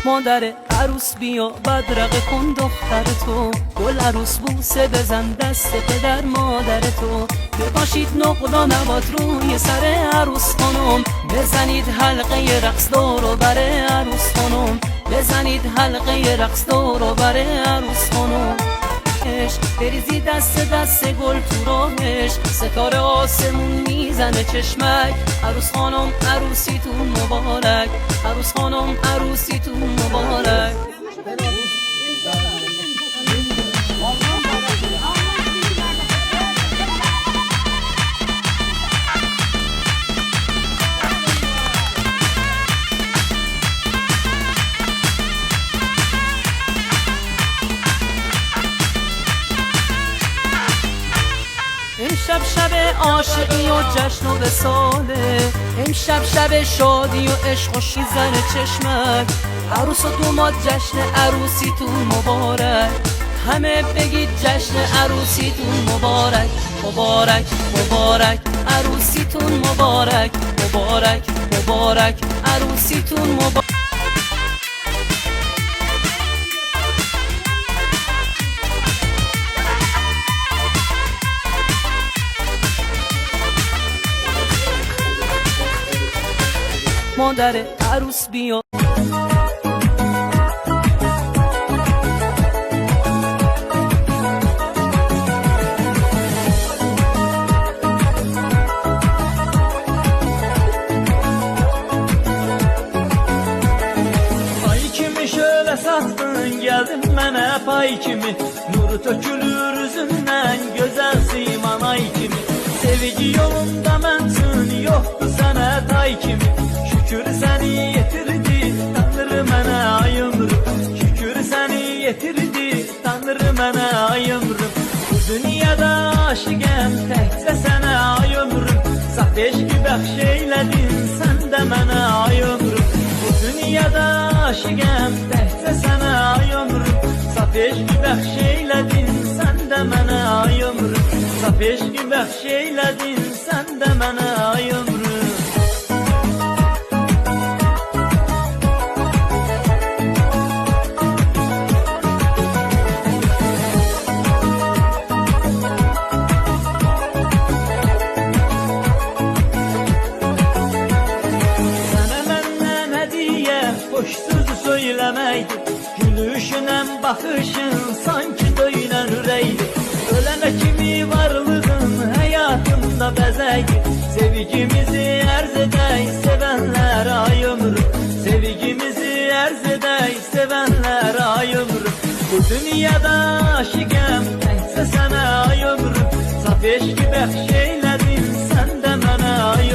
مادر عروس بیا بدرق کن دختر تو، گل عروس بوسه بزن دست پدر مادر تو. بپاشید نقل و نبات روی سر عروس خانم، بزنید حلقه رقص دور و بر عروس خانم، بزنید حلقه رقص دور و بر عروس خانم. بریزی دست دست گل تو راهش، ستاره آسمون میزنه چشمک. عروس خانم عروسیتون مبارک، عروس خانم عروسیتون مبارک. امشب شب عاشقی و جشن و وصاله، امشب شب شادی و عشق و شیزن چشمک. عروس و دوماد جشن عروسیتون مبارک، همه بگید جشن عروسیتون مبارک. مبارک مبارک عروسیتون مبارک، مبارک مبارک عروسیتون مبارک. مادر عروس بیا Ay kimi şöyle sattın geldin mənə pay kimi, nuru tökülür üzündən gözəl siman ay kimi. Sevgi yolunda mənsun yoxdur sənə tay kimi, şükür səni yetirdi Tanrı mənə ayımrım, şükür səni yetirdi Tanrı mənə ayımrım. Bu dünyada aşıqəm təkcə sənə ayımrım, saf eşqi bəxş eylədin sən də mənə ayımrım. Bu dünyada aşıqəm təkcə sənə ayımrım, saf eşqi bəxş eylədin sən də mənə ayımrım, saf eşqi bəxş eylədin sən də mənə ayımrım. Boş sözü söylemeydi, gülüşünen bakışın sanki döyünen üreydi. Ölene kimi varlığın hayatımda bezeydi, sevgimizi erz edey sevenler ayımrım, sevgimizi erz edey sevenler ayımrım. Bu dünyada aşıqəm təkcə sənə ayımrım, saf eşqi bəxş eylədin sən də mənə ayımrım.